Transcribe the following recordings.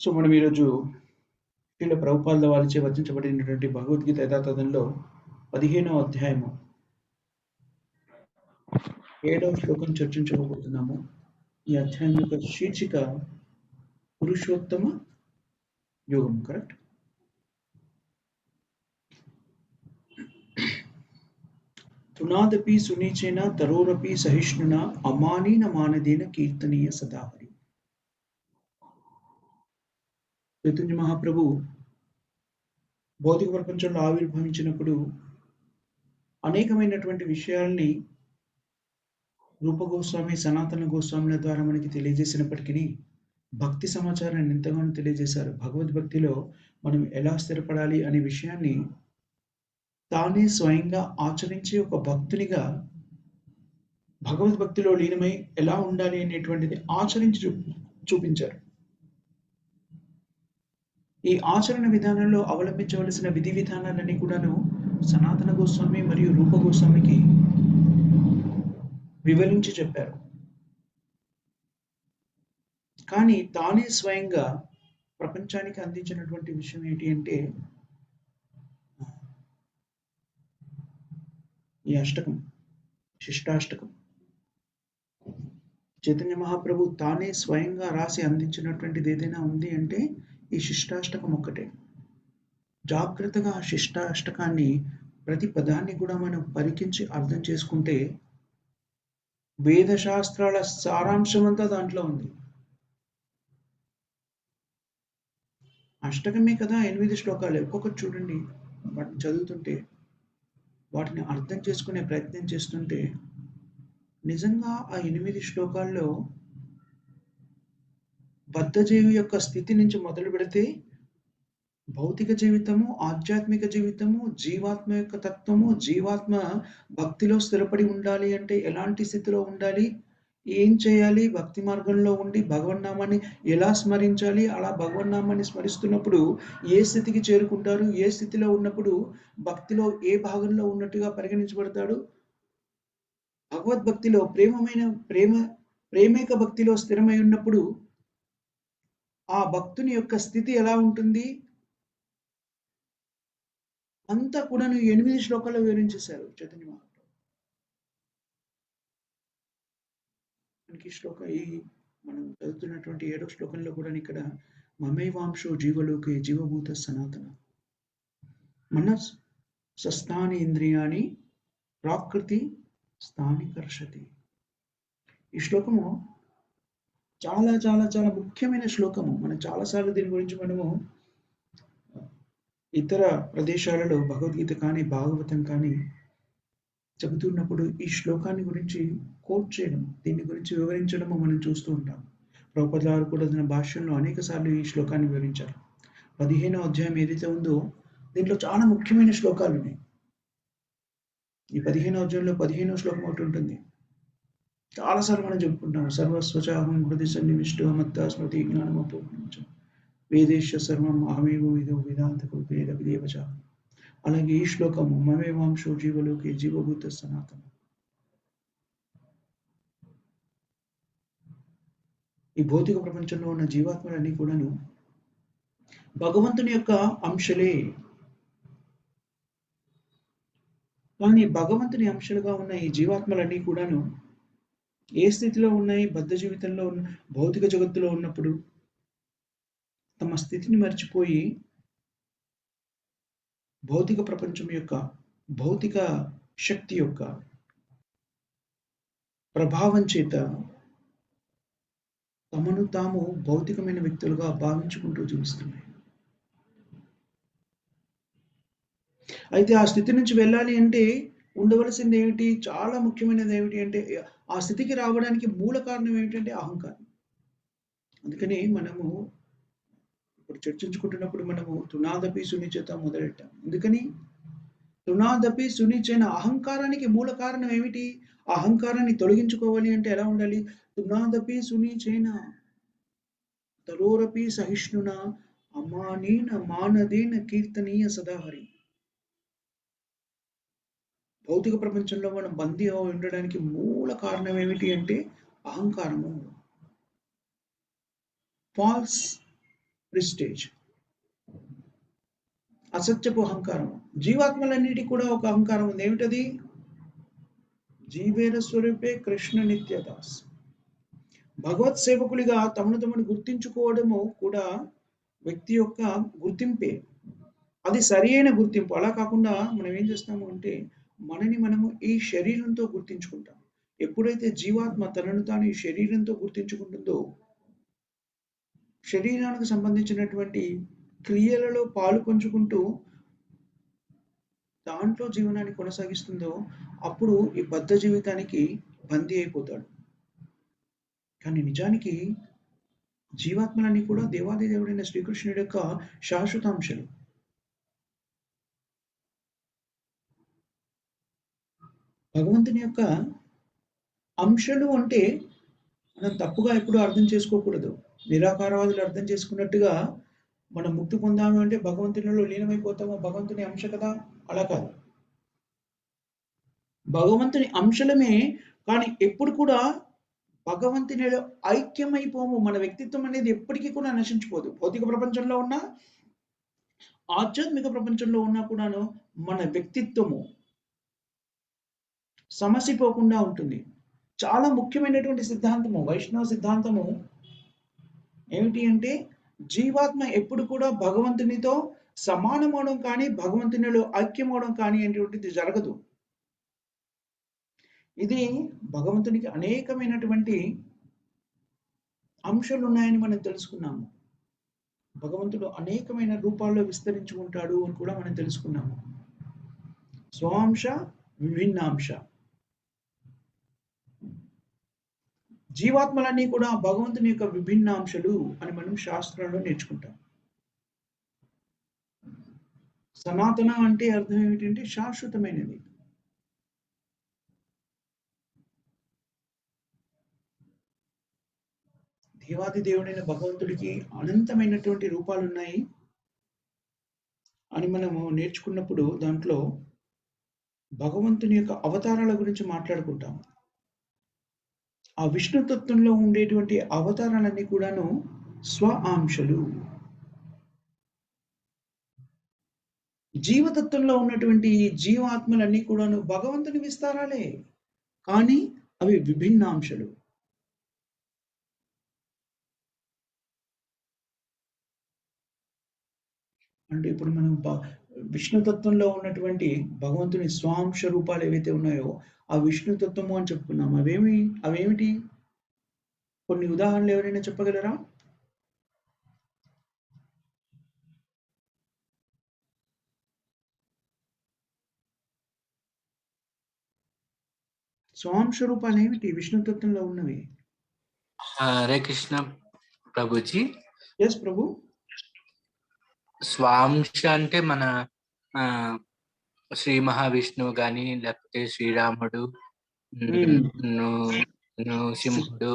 So, మనం ఈరోజు శ్రీల ప్రభుపాదుల వారిచే రచించబడినటువంటి భగవద్గీత యథాతథంలో 15వ అధ్యాయము 7వ శ్లోకం చర్చించుకోబోతున్నాము. ఈ అధ్యాయం యొక్క శీర్షిక పురుషోత్తమ యోగం. కరెక్ట్? తునాదపి సునీచేన తరోరపి సహిష్ణున అమానీన మానదేన కీర్తనీయ సదాహరి. చైతన్య మహాప్రభు భౌతిక ప్రపంచంలో ఆవిర్భవించినప్పుడు అనేకమైనటువంటి విషయాల్ని రూప గోస్వామి, సనాతన గోస్వాముల ద్వారా మనకి తెలియజేసినప్పటికీ భక్తి సమాచారాన్ని ఎంతగానో తెలియజేశారు. భగవద్భక్తిలో మనం ఎలా స్థిరపడాలి అనే విషయాన్ని తానే స్వయంగా ఆచరించి ఒక భక్తునిగా భగవద్భక్తిలో లీనమై ఎలా ఉండాలి అనేటువంటిది ఆచరించి చూపించారు. ఈ ఆచరణ విధానంలో అవలంబించవలసిన విధి విధానాలన్నీ కూడాను సనాతన గోస్వామి మరియు రూప గోస్వామికి వివరించి చెప్పారు. కానీ తానే స్వయంగా ప్రపంచానికి అందించినటువంటి విషయం ఏంటి అంటే ఈ అష్టకం, శిష్టాష్టకం. చైతన్య మహాప్రభు తానే స్వయంగా రాసి అందించినటువంటిది ఏదైనా ఉంది అంటే ఈ శిష్టాష్టకం ఒక్కటే. జాగ్రత్తగా ఆ శిష్టాష్టకాన్ని ప్రతి పదాన్ని కూడా మనం పరికించి అర్థం చేసుకుంటే వేద శాస్త్రాల సారాంశం అంతా దాంట్లో ఉంది. అష్టకమే కదా 8 శ్లోకాలు. ఒక్కొక్కటి చూడండి, వాటిని చదువుతుంటే వాటిని అర్థం చేసుకునే ప్రయత్నం చేస్తుంటే నిజంగా ఆ 8 శ్లోకాల్లో బద్ధజీవి యొక్క స్థితి నుంచి మొదలు పెడితే భౌతిక జీవితము, ఆధ్యాత్మిక జీవితము, జీవాత్మ యొక్క తత్వము, జీవాత్మ భక్తిలో స్థిరపడి ఉండాలి అంటే ఎలాంటి స్థితిలో ఉండాలి, ఏం చేయాలి, భక్తి మార్గంలో ఉండి భగవన్నామాన్ని ఎలా స్మరించాలి, అలా భగవన్నామాన్ని స్మరిస్తున్నప్పుడు ఏ స్థితికి చేరుకుంటారు, ఏ స్థితిలో ఉన్నప్పుడు భక్తిలో ఏ భాగంలో ఉన్నట్టుగా పరిగణించబడతాడు, భగవద్భక్తిలో ప్రేమేక భక్తిలో స్థిరమై ఉన్నప్పుడు ఆ భక్తుని యొక్క స్థితి ఎలా ఉంటుంది అంతా కూడా 8 శ్లోకాల్లో వివరించేశారు చైతన్య మహాప్రభు. మనకి ఈ మనం చదువుతున్నటువంటి 7వ శ్లోకంలో కూడా ఇక్కడ మమైవాంశో జీవలోకే జీవభూత సనాతన మనస్ సస్థాని ఇంద్రియాని ప్రాకృతి స్థాని కర్షతి. ఈ శ్లోకము చాలా చాలా చాలా ముఖ్యమైన శ్లోకము. మనం చాలాసార్లు దీని గురించి మనము ఇతర ప్రదేశాలలో భగవద్గీత కానీ భాగవతం కానీ చెబుతున్నప్పుడు ఈ శ్లోకాన్ని గురించి కోట్ చేయడం, దీని గురించి వివరించడము మనం చూస్తూ ఉంటాం. ప్రభుపాదుల వారు కూడా తన భాష్యంలో అనేక సార్లు ఈ శ్లోకాన్ని వివరించారు. 15వ అధ్యాయం ఏదైతే ఉందో దీంట్లో చాలా ముఖ్యమైన శ్లోకాలు ఉన్నాయి. ఈ 15వ అధ్యాయంలో 15వ శ్లోకం ఒకటి ఉంటుంది. చాలాసార్లు మనం చెప్పుకుంటాం, సర్వస్వచాహం హృది సన్నివిష్టో మత్తా స్మృతి జ్ఞానమపోహంచం వేదేశ సర్వం అహమేవో విదో వేదాంతకు వేద విదేవచ. అలాగే ఈ శ్లోకము మమేవాంశో జీవలోకే జీవభూత సనాతన. ఈ భౌతిక ప్రపంచంలో ఉన్న జీవాత్మలన్నీ కూడాను భగవంతుని యొక్క అంశలే. కానీ భగవంతుని అంశాలుగా ఉన్న ఈ జీవాత్మలన్నీ కూడాను ఏ స్థితిలో ఉన్నాయి, బద్ధ జీవితంలో ఉన్న భౌతిక జగత్తులో ఉన్నప్పుడు తమ స్థితిని మర్చిపోయి భౌతిక ప్రపంచం యొక్క భౌతిక శక్తి యొక్క ప్రభావం చేత తమను తాము భౌతికమైన వ్యక్తులుగా భావించుకుంటూ జీవిస్తున్నాయి. అయితే ఆ స్థితి నుంచి వెళ్ళాలి అంటే ఉండవలసింది ఏమిటి, చాలా ముఖ్యమైనది ఏమిటి అంటే ఆ స్థితికి రావడానికి మూల కారణం ఏమిటంటే అహంకారం. అందుకని మనము ఇప్పుడు చర్చించుకుంటున్నప్పుడు మనము తునాదపి సునిచేత మొదలెట్టాం. ఎందుకని తునాదపి సునిచైన అహంకారానికి మూల కారణం ఏమిటి, అహంకారాన్ని తొలగించుకోవాలి అంటే ఎలా ఉండాలి, తునాదపి సునిచైన తరోరపి సహిష్ణున అమానీన మానదేన కీర్తనీయ సదాహరి. భౌతిక ప్రపంచంలో మనం బందీ ఉండడానికి మూల కారణం ఏమిటి అంటే అహంకారము. ఫాల్స్ ప్రిస్టేజ్, అసత్యపు అహంకారం. జీవాత్మలన్నిటికి కూడా ఒక అహంకారం ఉంది. ఏమిటది? జీవేర స్వరూపే కృష్ణ నిత్యదాస్. భగవత్ సేవకులుగా తమను గుర్తించుకోవడము కూడా వ్యక్తి యొక్క గుర్తింపే. అది సరియైన గుర్తింపు. అలా కాకుండా మనం ఏం చేస్తాము అంటే, మనని మనము ఈ శరీరంతో గుర్తించుకుంటాం. ఎప్పుడైతే జీవాత్మ తనను తాను ఈ శరీరంతో గుర్తించుకుంటుందో, శరీరానికి సంబంధించినటువంటి క్రియలలో పాలు పంచుకుంటూ దాంట్లో జీవనాన్ని కొనసాగిస్తుందో, అప్పుడు ఈ బద్ధ జీవితానికి బందీ అయిపోతాడు. కానీ నిజానికి జీవాత్మలన్నీ కూడా దేవాది దేవుడైన శ్రీకృష్ణుడి యొక్క శాశ్వతాంశలు. భగవంతుని యొక్క అంశలు అంటే మనం తప్పుగా ఎప్పుడు అర్థం చేసుకోకూడదు. నిరాకారవాదులు అర్థం చేసుకున్నట్టుగా మనం ముక్తి పొందాము అంటే భగవంతునిలో లీనమైపోతాము, భగవంతుని అంశ కదా, అలా కాదు. భగవంతుని అంశలమే, కానీ ఎప్పుడు కూడా భగవంతునిలో ఐక్యమైపోము. మన వ్యక్తిత్వం అనేది ఎప్పటికీ కూడా నశించిపోదు. భౌతిక ప్రపంచంలో ఉన్న, ఆధ్యాత్మిక ప్రపంచంలో ఉన్నా కూడాను మన వ్యక్తిత్వము సమసిపోకుండా ఉంటుంది. చాలా ముఖ్యమైనటువంటి సిద్ధాంతము, వైష్ణవ సిద్ధాంతము ఏమిటి అంటే, జీవాత్మ ఎప్పుడు కూడా భగవంతునితో సమానమవడం కానీ, భగవంతునిలో ఐక్యమవడం కానీ అనేటువంటిది జరగదు. ఇది భగవంతునికి అనేకమైనటువంటి అంశాలు ఉన్నాయని మనం తెలుసుకున్నాము. భగవంతుడు అనేకమైన రూపాల్లో విస్తరించుకుంటాడు అని కూడా మనం తెలుసుకున్నాము. స్వాంశ, విభిన్నాంశ. జీవాత్మలన్నీ కూడా భగవంతుని యొక్క విభిన్నాంశలు అని మనం శాస్త్రాల్లో నేర్చుకుంటాం. సనాతన అంటే అర్థం ఏమిటంటే శాశ్వతమైనది. దేవాది దేవుడైన భగవంతుడికి అనంతమైనటువంటి రూపాలు ఉన్నాయి అని మనము నేర్చుకున్నప్పుడు దాంట్లో భగవంతుని యొక్క అవతారాల గురించి మాట్లాడుకుంటాం. ఆ విష్ణుతత్వంలో ఉండేటువంటి అవతారాలన్నీ కూడాను స్వ అంశలు. జీవతత్వంలో ఉన్నటువంటి జీవాత్మలన్నీ కూడాను భగవంతుని విస్తారాలే, కానీ అవి విభిన్నాంశలు. అంటే ఇప్పుడు మనం విష్ణుతత్వంలో ఉన్నటువంటి భగవంతుని స్వాంశ రూపాలు ఏవైతే ఉన్నాయో, ఆ విష్ణుతత్వము అని చెప్పుకున్నాం. అవేమిటి? కొన్ని ఉదాహరణలు ఎవరైనా చెప్పగలరా? స్వాంశ రూపాలు ఏమిటి విష్ణుతత్వంలో ఉన్నవి? హరే కృష్ణ ప్రభుజీ. ఎస్ ప్రభు. స్వాంశ అంటే మన శ్రీ మహావిష్ణువు గాని, లేకపోతే శ్రీరాముడు, నృసింహుడు,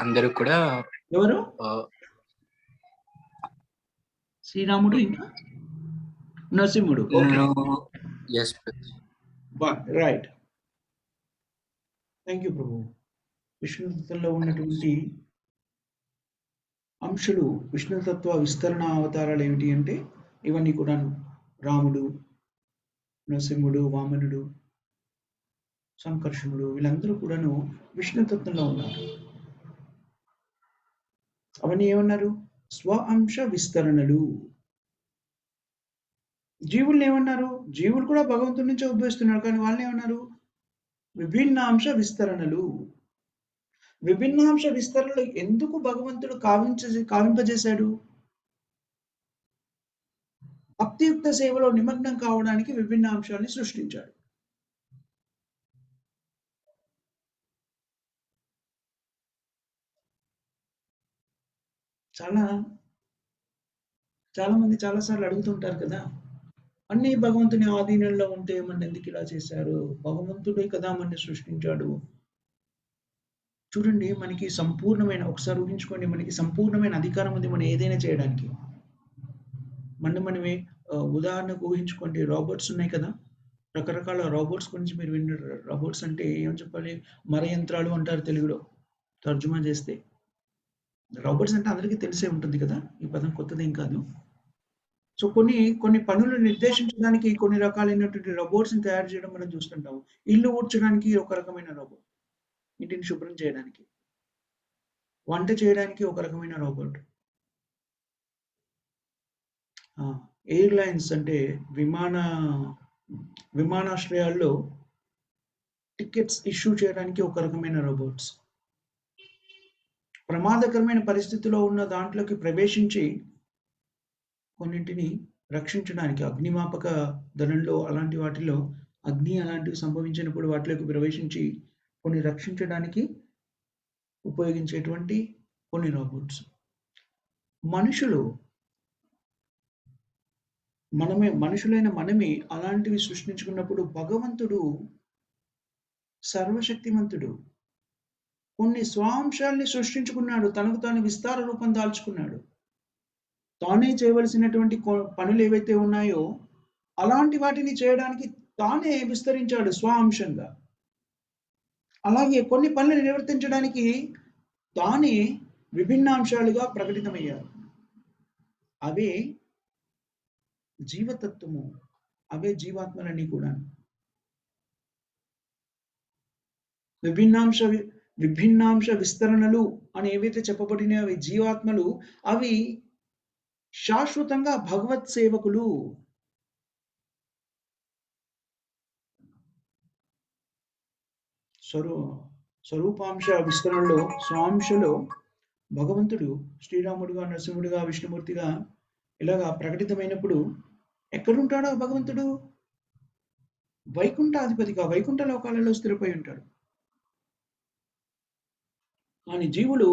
అందరూ కూడా. ఎవరు? శ్రీరాముడు, ఇంకా నరసింహుడు. రైట్. థ్యాంక్ యూ ప్రభు. విష్ణుతత్వంలో ఉన్నటువంటి అంశలు, విష్ణుతత్వ విస్తరణ అవతారాలు ఏమిటి అంటే ఇవన్నీ కూడాను రాముడు, నరసింహుడు, వామనుడు, సంకర్షణుడు, వీళ్ళందరూ కూడాను విష్ణుతత్వంలో ఉన్నారు. అవన్నీ ఏమన్నారు? స్వ అంశ విస్తరణలు. జీవుల్ని ఏమన్నారు? జీవులు కూడా భగవంతుడి నుంచే ఉద్భవిస్తున్నారు, కానీ వాళ్ళని ఏమన్నారు? విభిన్నాంశ విస్తరణలు. విభిన్నాంశ విస్తరణలు ఎందుకు భగవంతుడు కావింపజేశాడు? భక్తియుక్త సేవలో నిమగ్నం కావడానికి విభిన్న అంశాలని సృష్టించాడు. చాలా మంది చాలాసార్లు అడుగుతుంటారు కదా, అన్ని భగవంతుని ఆధీనంలో ఉంటే మన ఎందుకు ఇలా చేశారు? భగవంతుడే కదా మనని సృష్టించాడు. చూడండి, మనకి సంపూర్ణమైన, ఒకసారి ఊహించుకోండి, మనకి సంపూర్ణమైన అధికారం ఉంది మనం ఏదైనా చేయడానికి. మనమే ఉదాహరణకు ఊహించుకోండి, రోబోట్స్ ఉన్నాయి కదా, రకరకాల రోబోట్స్ గురించి మీరు విన్నారు. రోబోట్స్ అంటే ఏం చెప్పాలి? మర యంత్రాలు అంటారు తెలుగులో తర్జుమా చేస్తే. రోబోట్స్ అంటే అందరికీ తెలిసే ఉంటుంది కదా! ఈ పదం కొత్తదేం కాదు. సో, కొన్ని పనులు నిర్దేశించడానికి కొన్ని రకాలైనటువంటి రోబోట్స్‌ని తయారు చేయడం మనం చూస్తుంటాం. ఇల్లు ఊడ్చడానికి ఒక రకమైన రోబోట్. ఇంటిని శుభ్రం చేయడానికి. వంట చేయడానికి ఒక రకమైన రోబోట్. ఆ! ఎయిర్‌లైన్స్ అంటే విమానాశ్రయాల్లో టికెట్స్ ఇష్యూ చేయడానికి ఒక రకమైన రోబోట్స్. ప్రమాదకరమైన పరిస్థితిలో ఉన్న దాంట్లోకి ప్రవేశించి కొన్నింటిని రక్షించడానికి అగ్నిమాపక దళంలో అలాంటి వాటిల్లో అగ్ని అలాంటివి సంభవించినప్పుడు వాటిలోకి ప్రవేశించి కొన్ని రక్షించడానికి ఉపయోగించేటువంటి కొన్ని రోబోట్స్. మనుషులు మనుషులైన మనమే అలాంటివి సృష్టించుకున్నప్పుడు భగవంతుడు సర్వశక్తిమంతుడు. కొన్ని స్వాంశాల్ని సృష్టించుకున్నాడు. తనకు తాను విస్తార రూపం దాల్చుకున్నాడు. తానే చేయవలసినటువంటి పనులేవైతే ఉన్నాయో అలాంటి వాటిని చేయడానికి తానే విస్తరించాడు స్వాంశంగా. అలాగే కొన్ని పనులు నిర్వర్తించడానికి తానే విభిన్నాంశాలుగా ప్రకటితమయ్యారు. అవే జీవతత్వము. అవే జీవాత్మలన్నీ కూడా. విభిన్నాంశ విస్తరణలు అని ఏవైతే చెప్పబడినాయో అవి జీవాత్మలు. అవి శాశ్వతంగా భగవత్ సేవకులు. స్వరూపాంశ విస్తరణలో స్వాంశలో భగవంతుడు శ్రీరాముడుగా, నరసింహుడిగా, విష్ణుమూర్తిగా ఇలాగా ప్రకటితమైనప్పుడు ఎక్కడుంటాడో భగవంతుడు? వైకుంఠాధిపతిగా వైకుంఠ లోకాలలో స్థిరపై ఉంటాడు. కానీ జీవులు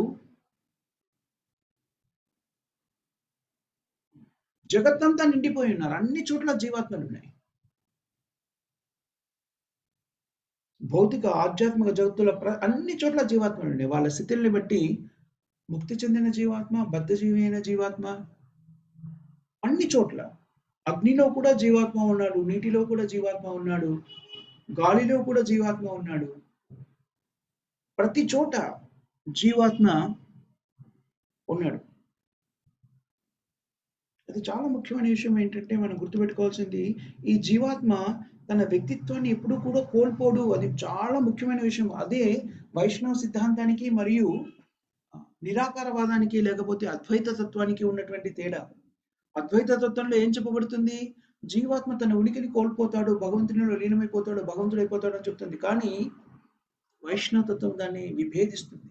జగత్తంతా నిండిపోయి ఉన్నారు. అన్ని చోట్ల జీవాత్మలు ఉన్నాయి. భౌతిక ఆధ్యాత్మిక జగత్తుల అన్ని చోట్ల జీవాత్మలు ఉన్నాయి. వాళ్ళ స్థితుల్ని బట్టి ముక్తి చెందిన జీవాత్మ, బద్ధజీవి అయిన జీవాత్మ, అన్ని చోట్ల. అగ్నిలో కూడా జీవాత్మ ఉన్నాడు, నీటిలో కూడా జీవాత్మ ఉన్నాడు, గాలిలో కూడా జీవాత్మ ఉన్నాడు. ప్రతి చోట జీవాత్మ ఉన్నాడు. అది చాలా ముఖ్యమైన విషయం ఏంటంటే మనం గుర్తుపెట్టుకోవాల్సింది, ఈ జీవాత్మ తన వ్యక్తిత్వాన్ని ఎప్పుడూ కూడా కోల్పోడు. అది చాలా ముఖ్యమైన విషయం. అదే వైష్ణవ సిద్ధాంతానికి మరియు నిరాకారవాదానికి లేకపోతే అద్వైత తత్వానికి ఉన్నటువంటి తేడా. అద్వైత తత్వంలో ఏం చెప్పబడుతుంది? జీవాత్మ తన ఉనికిని కోల్పోతాడు, భగవంతునిలో లీనమైపోతాడు, భగవంతుడైపోతాడు అని చెప్తుంది. కానీ వైష్ణవ తత్వం దాన్ని విభేదిస్తుంది.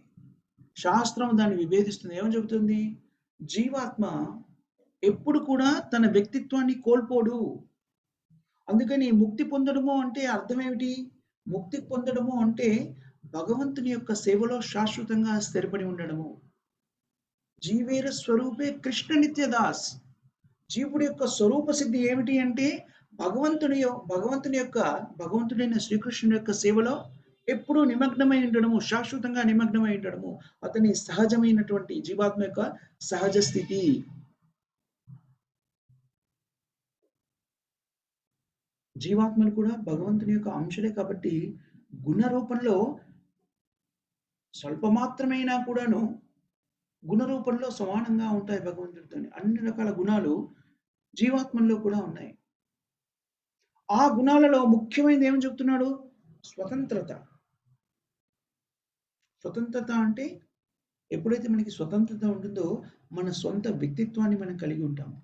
శాస్త్రం దాన్ని విభేదిస్తుంది. ఏమని చెబుతుంది? జీవాత్మ ఎప్పుడు కూడా తన వ్యక్తిత్వాన్ని కోల్పోడు. అందుకని ముక్తి పొందడము అంటే అర్థం ఏమిటి? ముక్తి పొందడము అంటే భగవంతుని యొక్క సేవలో శాశ్వతంగా స్థిరపడి ఉండడము. జీవేర స్వరూపే కృష్ణ నిత్యదాస్. జీవుడి యొక్క స్వరూప సిద్ధి ఏమిటి అంటే భగవంతుడైన శ్రీకృష్ణుని యొక్క సేవలో ఎప్పుడూ నిమగ్నమై ఉండడము, శాశ్వతంగా నిమగ్నమై ఉండడము అతని సహజమైనటువంటి జీవాత్మ యొక్క సహజ స్థితి. జీవాత్మలు కూడా భగవంతుని యొక్క అంశలే కాబట్టి గుణ రూపంలో స్వల్ప మాత్రమైనా కూడాను గుణ రూపంలో సమానంగా ఉంటాయి భగవంతుడితో. అన్ని రకాల గుణాలు జీవాత్మల్లో కూడా ఉన్నాయి. ఆ గుణాలలో ముఖ్యమైనది ఏమని చెప్తున్నాడు? స్వతంత్రత. స్వతంత్రత అంటే ఎప్పుడైతే మనకి స్వతంత్రత ఉంటుందో మన సొంత వ్యక్తిత్వాన్ని మనం కలిగి ఉంటాము.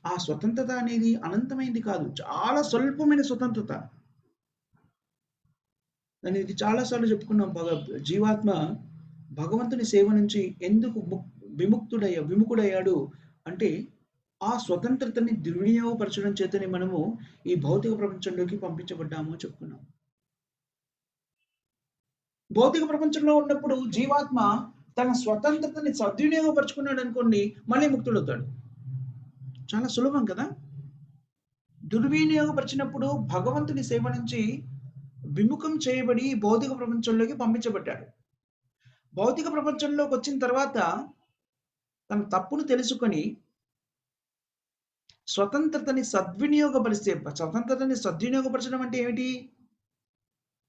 ఆ స్వతంత్రత అనేది అనంతమైనది కాదు, చాలా స్వల్పమైన స్వతంత్రత. నేను ఇది చాలాసార్లు చెప్పుకున్నాం. జీవాత్మ భగవంతుని సేవ నుంచి ఎందుకు విముఖుడయ్యాడు అంటే ఆ స్వతంత్రతని దుర్వినియోగపరచడం చేతనే మనము ఈ భౌతిక ప్రపంచంలోకి పంపించబడ్డాము చెప్పుకున్నాం. భౌతిక ప్రపంచంలో ఉన్నప్పుడు జీవాత్మ తన స్వతంత్రతని సద్వినియోగపరుచుకున్నాడు అనుకోండి, మళ్ళీ ముక్తుడవుతాడు. చాలా సులభం కదా. దుర్వినియోగపరిచినప్పుడు భగవంతుని సేవ నుంచి విముఖం చేయబడి భౌతిక ప్రపంచంలోకి పంపించబడ్డాడు. భౌతిక ప్రపంచంలోకి వచ్చిన తర్వాత తన తప్పును తెలుసుకొని స్వతంత్రతని సద్వినియోగపరచడం అంటే ఏమిటి?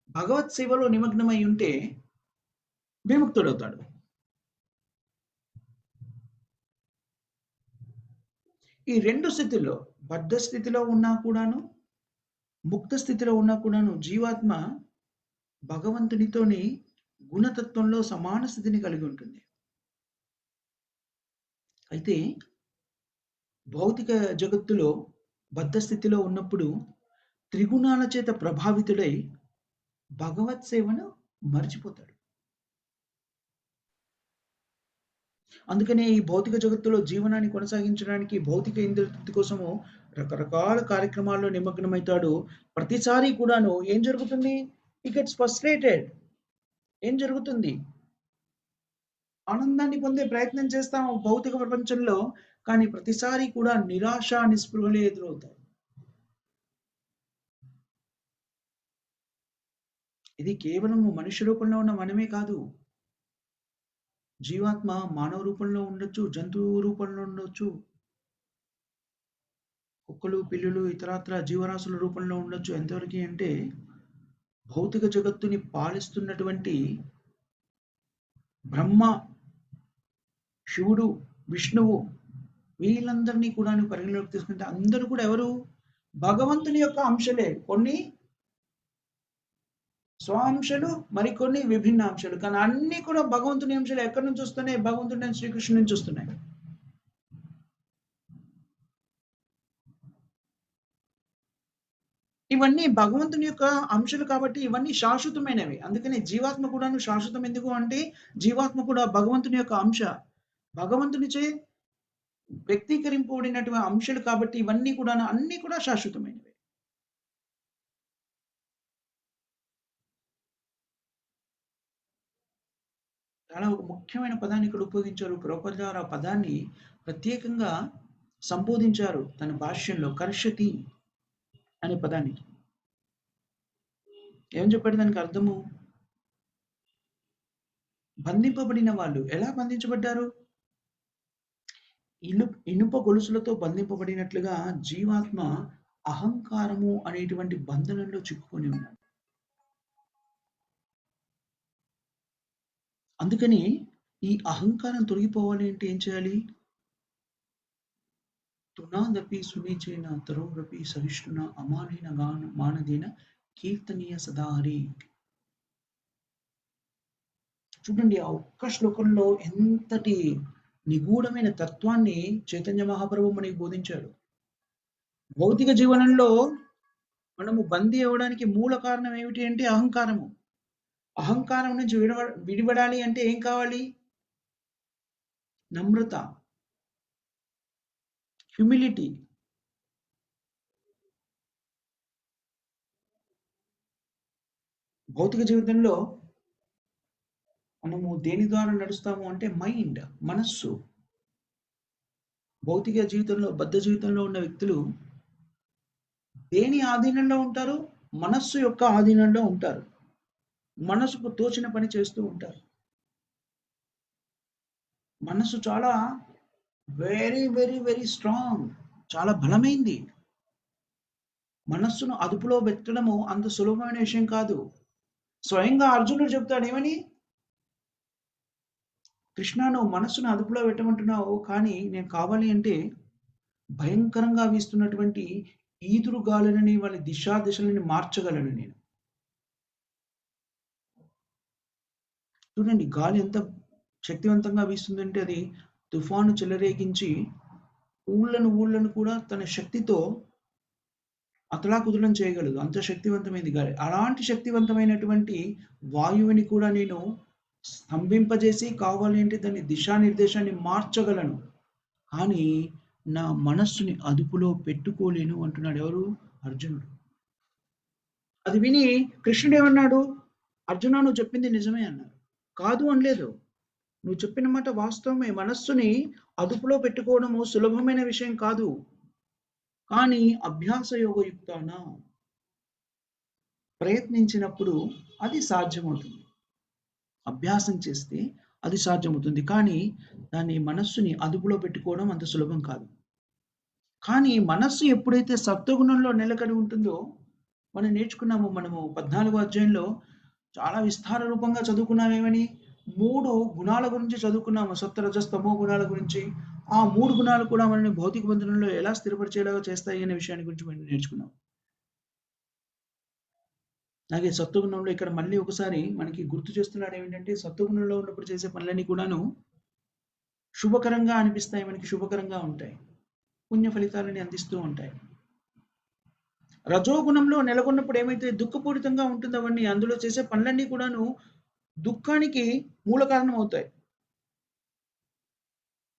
భగవత్ సేవలో నిమగ్నమై ఉంటే విముక్తుడవుతాడు. ఈ 2 స్థితిలో బద్ధ స్థితిలో ఉన్నా కూడాను, ముక్త స్థితిలో ఉన్నా కూడాను జీవాత్మ భగవంతునితోని గుణతత్వంలో సమాన స్థితిని కలిగి ఉంటుంది. అయితే భౌతిక జగత్తులో బద్ధ స్థితిలో ఉన్నప్పుడు త్రిగుణాల చేత ప్రభావితుడై భగవత్ సేవను మర్చిపోతాడు. అందుకనే ఈ భౌతిక జగత్తులో జీవనాన్ని కొనసాగించడానికి భౌతిక ఇంద్రియ కోసము రకరకాల కార్యక్రమాల్లో నిమగ్నమవుతాడు. ప్రతిసారి కూడాను ఏం జరుగుతుంది? హి గెట్స్ ఫ్రస్ట్రేటెడ్. ఏం జరుగుతుంది? ఆనందాన్ని పొందే ప్రయత్నం చేస్తాం భౌతిక ప్రపంచంలో. కానీ ప్రతిసారి కూడా నిరాశ, నిస్పృహలే ఎదురవుతాయి. ఇది కేవలం మనుష్య రూపంలో ఉన్న మనమే కాదు. జీవాత్మ మానవ రూపంలో ఉండొచ్చు, జంతువు రూపంలో ఉండొచ్చు, కుక్కలు, పిల్లులు, ఇతరత్ర జీవరాశుల రూపంలో ఉండొచ్చు. ఎంతవరకు అంటే భౌతిక జగత్తుని పాలిస్తున్నటువంటి బ్రహ్మ, శివుడు, విష్ణువు వీళ్ళందరినీ కూడా పరిగణలోకి తీసుకుంటే అందరూ కూడా ఎవరు? భగవంతుని యొక్క అంశలే. కొన్ని స్వాంశలు, మరికొన్ని విభిన్న అంశాలు. కానీ అన్ని కూడా భగవంతుని అంశాలు. ఎక్కడి నుంచి వస్తున్నాయి? భగవంతుని శ్రీకృష్ణుడి నుంచి వస్తున్నాయి. ఇవన్నీ భగవంతుని యొక్క అంశాలు కాబట్టి ఇవన్నీ శాశ్వతమైనవి. అందుకని జీవాత్మ కూడాను శాశ్వతం. ఎందుకు అంటే జీవాత్మ కూడా భగవంతుని యొక్క అంశ. భగవంతునిచే వ్యక్తీకరింపబడినటువంటి అంశాలు కాబట్టి ఇవన్నీ కూడా అన్ని కూడా శాశ్వతమైనవి. చాలా ఒక ముఖ్యమైన పదాన్ని ఇక్కడ ఉపయోగించారు. ప్రభుపాదుల వారు ఆ పదాన్ని ప్రత్యేకంగా సంబోధించారు తన భాష్యంలో. కర్షతి అనే పదానికి ఏం చెప్పాడు? దానికి అర్థము బంధింపబడిన వాళ్ళు. ఎలా బంధించబడ్డారు? ఇనుప గొలుసులతో బంధింపబడినట్లుగా జీవాత్మ అహంకారము అనేటువంటి బంధనంలో చిక్కుకొని ఉన్నాడు. అందుకని ఈ అహంకారం తొలగిపోవాలి అంటే ఏం చేయాలి? తునాదపి సునిచేన తరోరపి సహిష్ణున అమానేన మానదేన కీర్తనీయ సదాహరి. చూడండి, ఆ ఒక్క శ్లోకంలో ఎంతటి నిగూఢమైన తత్వాన్ని చైతన్య మహాప్రభు మనకి బోధించాడు. భౌతిక జీవనంలో మనము బందీ అవ్వడానికి మూల కారణం ఏమిటి అంటే అహంకారము. అహంకారం నుంచి విడిపడాలి అంటే ఏం కావాలి? నమ్రత, హ్యూమిలిటీ. భౌతిక జీవితంలో మనము దేని ద్వారా నడుస్తాము అంటే మైండ్, మనస్సు. భౌతిక జీవితంలో, బద్ధ జీవితంలో ఉన్న వ్యక్తులు దేని ఆధీనంలో ఉంటారు? మనస్సు యొక్క ఆధీనంలో ఉంటారు. మనసుకు తోచిన పని చేస్తూ ఉంటారు. మనస్సు చాలా వెరీ వెరీ వెరీ స్ట్రాంగ్, చాలా బలమైంది. మనస్సును అదుపులో పెట్టడము అంత సులభమైన విషయం కాదు. స్వయంగా అర్జునుడు చెప్తాడు ఏమని? కృష్ణ, నువ్వు మనస్సును అదుపులో పెట్టమంటున్నావు, కానీ నేను కావాలి అంటే భయంకరంగా వీస్తున్నటువంటి ఈదురు గాలులని, వాళ్ళ దిశలని మార్చగలను నేను. చూడండి, గాలి ఎంత శక్తివంతంగా వీస్తుందంటే అది తుఫాను చెలరేగించి ఊళ్ళను కూడా తన శక్తితో అతలాకుతలం చేయగలదు. అంత శక్తివంతమైనది గాలి. అలాంటి శక్తివంతమైనటువంటి వాయువుని కూడా నేను స్తంభింపజేసి కావాలి అంటే దాని దిశానిర్దేశాన్ని మార్చగలను, కానీ నా మనస్సుని అదుపులో పెట్టుకోలేను అంటున్నాడు. ఎవరు? అర్జునుడు. అది విని కృష్ణుడు ఏమన్నాడు? అర్జున, నువ్వు చెప్పింది నిజమే అన్నాడు. కాదు అనలేదు. నువ్వు చెప్పిన మాట వాస్తవమే. మనస్సుని అదుపులో పెట్టుకోవడము సులభమైన విషయం కాదు. కానీ అభ్యాస యోగయుక్తాన ప్రయత్నించినప్పుడు అది సాధ్యమవుతుంది. అభ్యాసం చేస్తే అది సాధ్యమవుతుంది. కానీ దాన్ని మనస్సుని అదుపులో పెట్టుకోవడం అంత సులభం కాదు. కానీ మనస్సు ఎప్పుడైతే సత్వగుణంలో నిలకడి ఉంటుందో, మనం నేర్చుకున్నాము. మనము 14వ అధ్యాయంలో చాలా విస్తార రూపంగా చదువుకున్నామేమని? 3 గుణాల గురించి చదువుకున్నాము. సత్వ రజస్ తమో గుణాల గురించి. ఆ 3 గుణాలు కూడా మనల్ని భౌతిక బంధనంలో ఎలా స్థిరపరిచేలాగా చేస్తాయి అనే విషయాన్ని గురించి మనం నేర్చుకున్నాం. అలాగే సత్వగుణంలో ఇక్కడ మళ్ళీ ఒకసారి మనకి గుర్తు చేస్తున్నాడు ఏమిటంటే, సత్వగుణంలో ఉన్నప్పుడు చేసే పనులన్నీ కూడాను శుభకరంగా అనిపిస్తాయి. మనకి శుభకరంగా ఉంటాయి. పుణ్య ఫలితాలని అందిస్తూ ఉంటాయి. రజోగుణంలో నెలకొన్నప్పుడు ఏమైతే దుఃఖపూరితంగా ఉంటుందో అవన్నీ అందులో చేసే పనులన్నీ కూడాను దుఃఖానికి మూల కారణం అవుతాయి.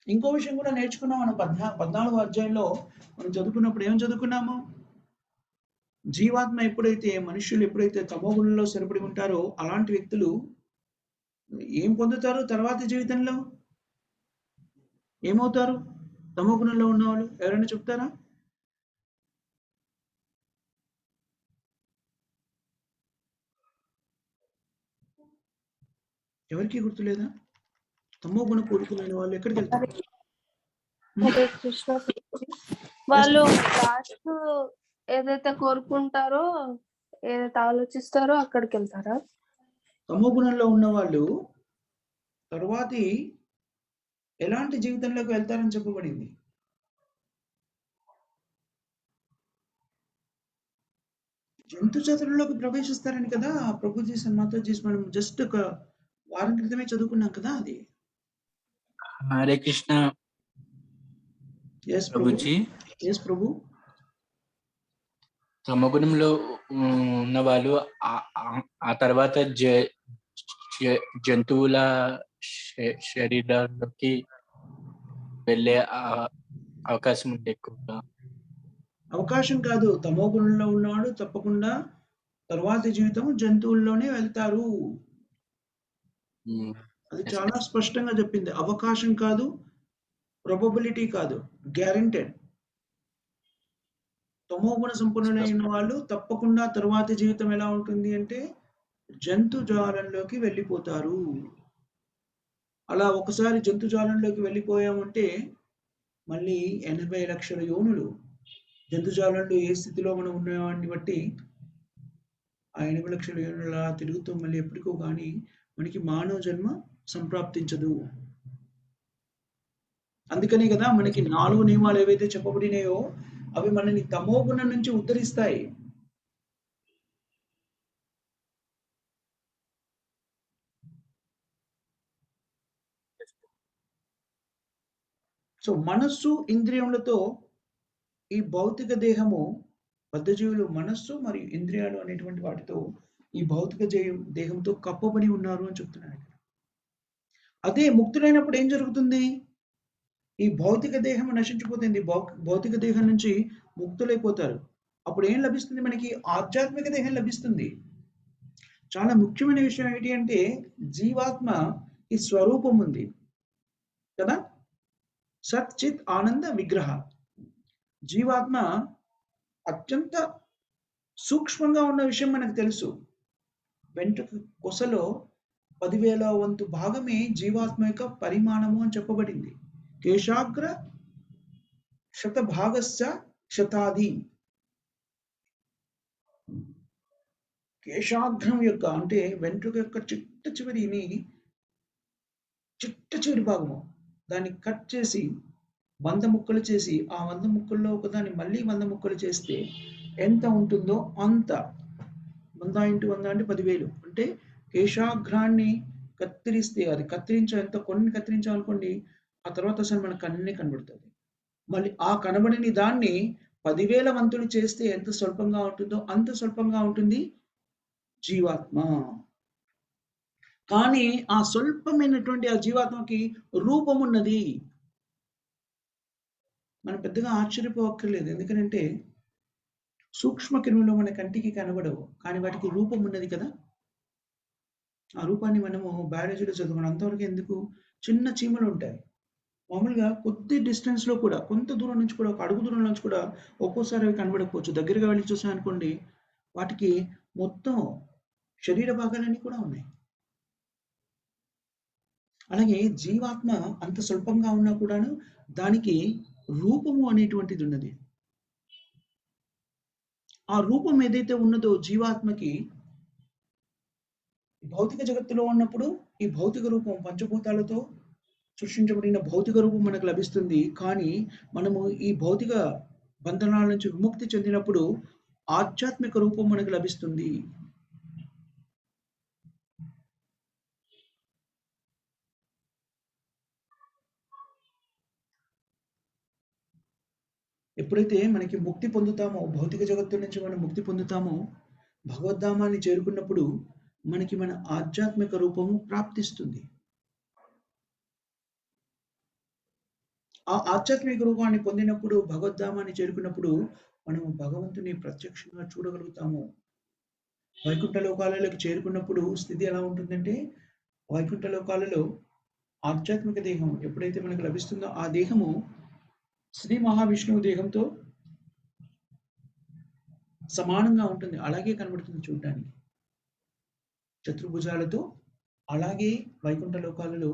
ఇంకో విషయం కూడా నేర్చుకున్నాం మనం 14వ అధ్యాయంలో మనం చదువుకున్నప్పుడు ఏం చదువుకున్నాము? జీవాత్మ ఎప్పుడైతే మనుషులు ఎప్పుడైతే తమో గుణంలో స్థిరపడి ఉంటారో అలాంటి వ్యక్తులు ఏం పొందుతారు తర్వాతి జీవితంలో? ఏమవుతారు? తమో గుణంలో ఉన్నవాళ్ళు ఎవరైనా చెప్తారా? ఎవరికీ గుర్తులేదా? తమో గుణ పూరితులైన వాళ్ళు ఎక్కడికి వెళ్తారు? హరే కృష్ణ. వాళ్ళు లాస్ట్ ఏదైతే కోరుకుంటారో ఏదైతే ఆలోచిస్తారో అక్కడికి వెళ్తారా? తమో గుణంలో ఉన్న వాళ్ళు తరువాతి ఎలాంటి జీవితంలోకి వెళ్తారని చెప్పబడింది? జంతు జాతులలోకి ప్రవేశిస్తారని కదా ప్రభుజీ మాతాజీ మనం జస్ట్ ఒక వారం క్రితమే చదువుకున్నాం కదా అది. హరే కృష్ణ ఎస్ ప్రభు. ప్రభుజీ. ఎస్ ప్రభు. తమగుణంలో ఉన్న వాళ్ళు ఆ తర్వాత జంతువుల శరీరాల్లోకి వెళ్ళే అవకాశం ఉంది ఎక్కువగా. అవకాశం కాదు, తమో గుణంలో ఉన్నవాడు తప్పకుండా తరువాతి జీవితం జంతువుల్లోనే వెళ్తారు. అది చాలా స్పష్టంగా చెప్పింది. అవకాశం కాదు, ప్రాబబిలిటీ కాదు, గ్యారెంటెడ్. తమో గుణ సంపన్నులైన వాళ్ళు తప్పకుండా తరువాతి జీవితం ఎలా ఉంటుంది అంటే జంతుజాలంలోకి వెళ్ళిపోతారు. అలా ఒకసారి జంతుజాలంలోకి వెళ్ళిపోయామంటే మళ్ళీ 80 లక్షల యోనులు జంతుజాలంలో ఏ స్థితిలో మనం ఉన్నవాడిని బట్టి ఆ 80 లక్షల యోనులు అలా తిరుగుతూ మళ్ళీ ఎప్పటికో కానీ మనకి మానవ జన్మ సంప్రాప్తించదు. అందుకనే కదా మనకి 4 నియమాలు ఏవైతే చెప్పబడినాయో అవి మనల్ని తమో గుణం నుంచి ఉద్ధరిస్తాయి. సో మనస్సు ఇంద్రియములతో ఈ భౌతిక దేహము బద్ధజీవులు మనస్సు మరియు ఇంద్రియాలు అనేటువంటి వాటితో ఈ భౌతిక దేహంతో కప్పబడి ఉన్నారు అని చెప్తున్నాడు. అదే ముక్తులైనప్పుడు ఏం జరుగుతుంది? ఈ భౌతిక దేహం నశించిపోతుంది. భౌతిక దేహం నుంచి ముక్తులైపోతారు. అప్పుడు ఏం లభిస్తుంది? మనకి ఆధ్యాత్మిక దేహం లభిస్తుంది. చాలా ముఖ్యమైన విషయం ఏంటి అంటే జీవాత్మ ఈ స్వరూపం ఉంది కదా, సత్ చిత్ ఆనంద విగ్రహ. జీవాత్మ అత్యంత సూక్ష్మంగా ఉన్న విషయం మనకు తెలుసు. వెంట్రుక కొసలో 10,000వ వంతు భాగమే జీవాత్మ యొక్క పరిమాణము అని చెప్పబడింది. కేశాగ్ర శతభాగస్య శతాది. కేశాగ్రం యొక్క అంటే వెంట్రుక యొక్క చిట్ట చివరి భాగము దాన్ని కట్ చేసి 100 ముక్కలు చేసి ఆ 100 ముక్కల్లో ఒకదాన్ని మళ్ళీ 100 ముక్కలు చేస్తే ఎంత ఉంటుందో అంత 100 × 100 అంటే 10,000. అంటే కేశాగ్రాన్ని కత్తిరిస్తే అది ఎంత కొన్ని కత్తిరించాలనుకోండి ఆ తర్వాత అసలు మన కన్నే కనబడుతుంది. మళ్ళీ ఆ కనబడని దాన్ని 10,000 వంతులు చేస్తే ఎంత స్వల్పంగా ఉంటుందో అంత స్వల్పంగా ఉంటుంది జీవాత్మ. కానీ ఆ స్వల్పమైనటువంటి ఆ జీవాత్మకి రూపం ఉన్నది. మనం పెద్దగా ఆశ్చర్యపోవక్కర్లేదు. ఎందుకంటే సూక్ష్మ కిరణులు మన కంటికి కనబడవు, కానీ వాటికి రూపం ఉన్నది కదా. ఆ రూపాన్ని మనము బయాలజీలో చదువుకున్నాం. అంతవరకు ఎందుకు? చిన్న చీమలు ఉంటాయి మామూలుగా కొద్ది డిస్టెన్స్ లో కూడా, కొంత దూరం నుంచి కూడా, ఒక అడుగు దూరం నుంచి కూడా ఒక్కోసారి అవి కనబడకపోవచ్చు. దగ్గరగా వెళ్ళి చూసాం అనుకోండి వాటికి మొత్తం శరీర భాగాలన్నీ కూడా ఉన్నాయి. అలాగే జీవాత్మ అంత స్వల్పంగా ఉన్నా కూడాను దానికి రూపము అనేటువంటిది ఉన్నది. ఆ రూపం ఏదైతే ఉన్నదో జీవాత్మకి భౌతిక జగత్తులో ఉన్నప్పుడు ఈ భౌతిక రూపం పంచభూతాలతో సృష్టించబడిన భౌతిక రూపం మనకు లభిస్తుంది. కానీ మనము ఈ భౌతిక బంధనాల నుంచి విముక్తి చెందినప్పుడు ఆధ్యాత్మిక రూపం మనకు లభిస్తుంది. ఎప్పుడైతే మనకి ముక్తి పొందుతామో, భౌతిక జగత్తు నుంచి మనం ముక్తి పొందుతామో, భగవద్ధామాన్ని చేరుకున్నప్పుడు మనకి మన ఆధ్యాత్మిక రూపము ప్రాప్తిస్తుంది. ఆ ఆధ్యాత్మిక రూపాన్ని పొందినప్పుడు, భగవద్ధామాన్ని చేరుకున్నప్పుడు మనము భగవంతుని ప్రత్యక్షంగా చూడగలుగుతాము. వైకుంఠ లోకాలలోకి చేరుకున్నప్పుడు స్థితి ఎలా ఉంటుందంటే, వైకుంఠ లోకాలలో ఆధ్యాత్మిక దేహం ఎప్పుడైతే మనకు లభిస్తుందో ఆ దేహము శ్రీ మహావిష్ణువు దేహంతో సమానంగా ఉంటుంది. అలాగే కనబడుతుంది చూడడానికి. చతుర్భుజాలతో అలాగే వైకుంఠ లోకాలలో